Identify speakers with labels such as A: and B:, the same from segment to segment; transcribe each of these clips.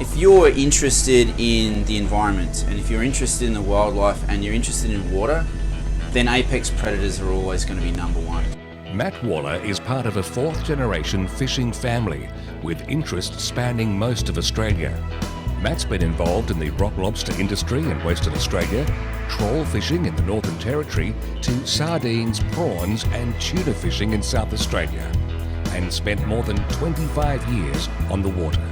A: If you're interested in the environment, and if you're interested in the wildlife, and you're interested in water, then apex predators are always going to be number one.
B: Matt Waller is part of a fourth-generation fishing family with interests spanning most of Australia. Matt's been involved in the rock lobster industry in Western Australia, trawl fishing in the Northern Territory, to sardines, prawns and tuna fishing in South Australia, and spent more than 25 years on the water.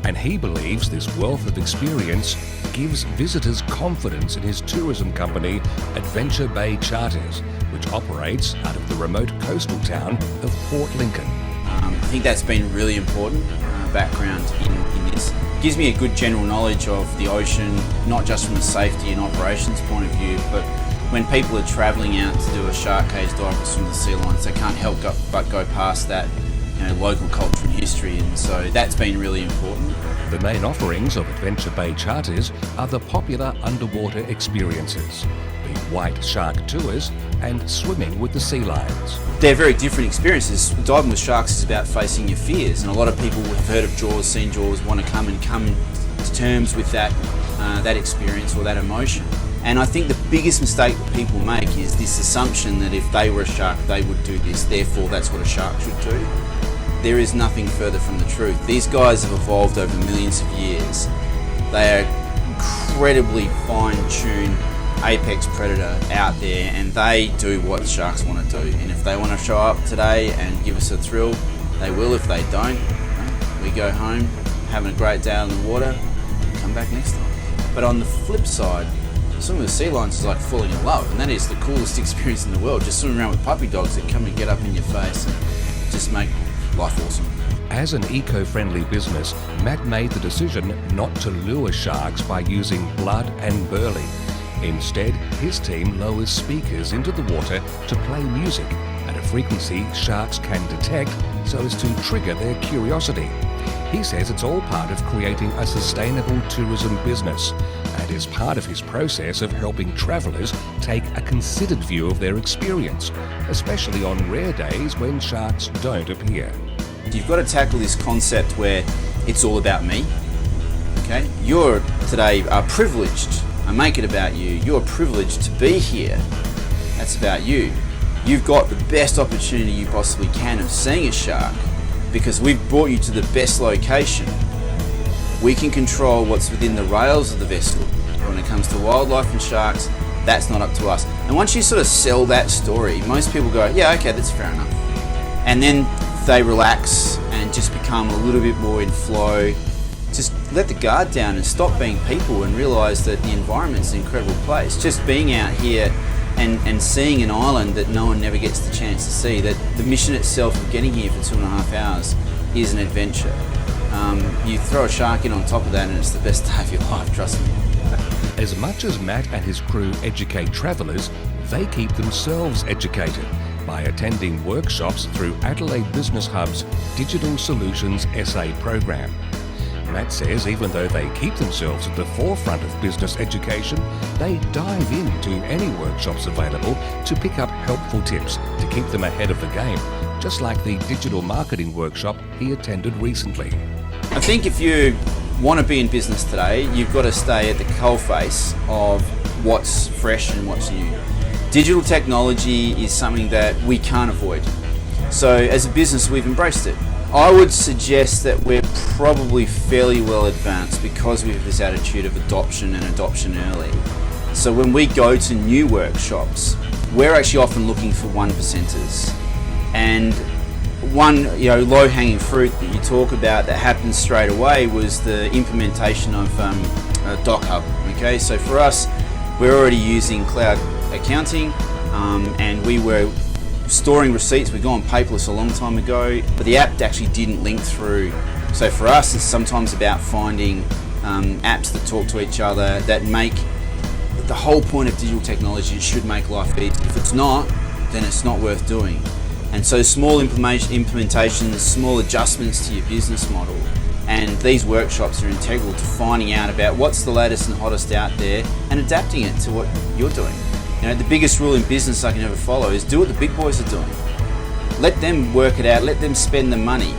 B: And he believes this wealth of experience gives visitors confidence in his tourism company, Adventure Bay Charters, which operates out of the remote coastal town of Port Lincoln.
A: I think that's been really important background in this. Gives me a good general knowledge of the ocean, not just from a safety and operations point of view, but when people are travelling out to do a shark cage dive with some of the sea lions, they can't help but go past that, local culture and history, and so that's been really important.
B: The main offerings of Adventure Bay Charters are the popular underwater experiences, the white shark tours and swimming with the sea lions.
A: They're very different experiences. Diving with sharks is about facing your fears, and a lot of people have heard of Jaws, seen Jaws, want to come to terms with that experience or that emotion. And I think the biggest mistake that people make is this assumption that if they were a shark, they would do this, therefore that's what a shark should do. There is nothing further from the truth. These guys have evolved over millions of years. They are incredibly fine-tuned apex predator out there, and they do what sharks want to do. And if they want to show up today and give us a thrill, they will. If they don't, we go home, having a great day on the water, and come back next time. But on the flip side, swimming with sea lions is like falling in love, and that is the coolest experience in the world. Just swimming around with puppy dogs that come and get up in your face and just make life awesome.
B: As an eco-friendly business, Matt made the decision not to lure sharks by using blood and burley. Instead, his team lowers speakers into the water to play music at a frequency sharks can detect so as to trigger their curiosity. He says it's all part of creating a sustainable tourism business and is part of his process of helping travellers take a considered view of their experience, especially on rare days when sharks don't appear.
A: You've got to tackle this concept where it's all about me. Okay? You're today privileged. I make it about you. You're privileged to be here. That's about you. You've got the best opportunity you possibly can of seeing a shark because we've brought you to the best location. We can control what's within the rails of the vessel. When it comes to wildlife and sharks, that's not up to us. And once you sort of sell that story, most people go, yeah, okay, that's fair enough. And then they relax and just become a little bit more in flow. Just let the guard down and stop being people and realise that the environment's an incredible place. Just being out here and seeing an island that no one never gets the chance to see, that the mission itself of getting here for 2.5 hours is an adventure. You throw a shark in on top of that and it's the best day of your life, trust me.
B: As much as Matt and his crew educate travellers, they keep themselves educated by attending workshops through Adelaide Business Hub's Digital Solutions SA program. Matt says even though they keep themselves at the forefront of business education, they dive into any workshops available to pick up helpful tips to keep them ahead of the game, just like the digital marketing workshop he attended recently.
A: I think if you want to be in business today, you've got to stay at the coalface of what's fresh and what's new. Digital technology is something that we can't avoid. So as a business, we've embraced it. I would suggest that we're probably fairly well advanced because we have this attitude of adoption and adoption early. So when we go to new workshops, we're actually often looking for 1%ers. And one low-hanging fruit that you talk about that happens straight away was the implementation of Doc Hub. Okay, so for us, we're already using cloud accounting, and we were storing receipts. We'd gone paperless a long time ago, but the app actually didn't link through. So for us, it's sometimes about finding apps that talk to each other, that make the whole point of digital technology. It should make life easy. If it's not, then it's not worth doing. And so small implementations, small adjustments to your business model, and these workshops are integral to finding out about what's the latest and hottest out there and adapting it to what you're doing. The biggest rule in business I can ever follow is do what the big boys are doing. Let them work it out, let them spend the money,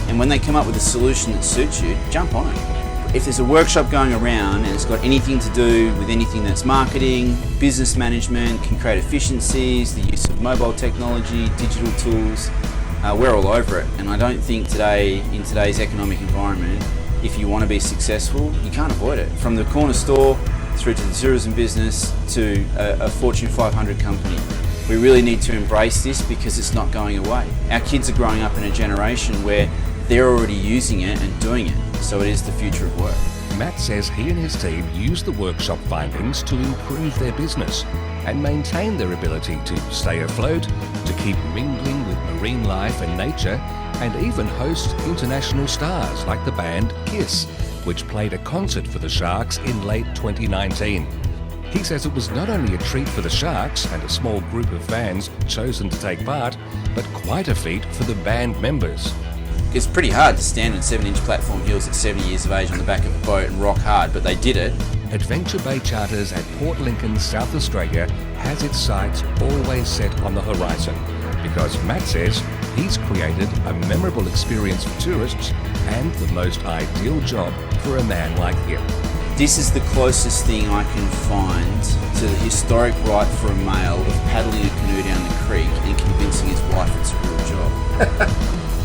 A: and when they come up with a solution that suits you, jump on it. If there's a workshop going around and it's got anything to do with anything that's marketing, business management, can create efficiencies, the use of mobile technology, digital tools, we're all over it. And I don't think today, in today's economic environment, if you want to be successful, you can't avoid it. From the corner store through to the tourism business to a Fortune 500 company. We really need to embrace this because it's not going away. Our kids are growing up in a generation where they're already using it and doing it, so it is the future of work.
B: Matt says he and his team use the workshop findings to improve their business and maintain their ability to stay afloat, to keep mingling with marine life and nature, and even host international stars like the band Kiss, which played a concert for the Sharks in late 2019. He says it was not only a treat for the Sharks and a small group of fans chosen to take part, but quite a feat for the band members.
A: It's pretty hard to stand on 7-inch platform heels at 70 years of age on the back of a boat and rock hard, but they did it.
B: Adventure Bay Charters at Port Lincoln, South Australia has its sights always set on the horizon because Matt says he's created a memorable experience for tourists and the most ideal job for a man like him.
A: This is the closest thing I can find to the historic right for a male of paddling a canoe down the creek and convincing his wife it's a real job.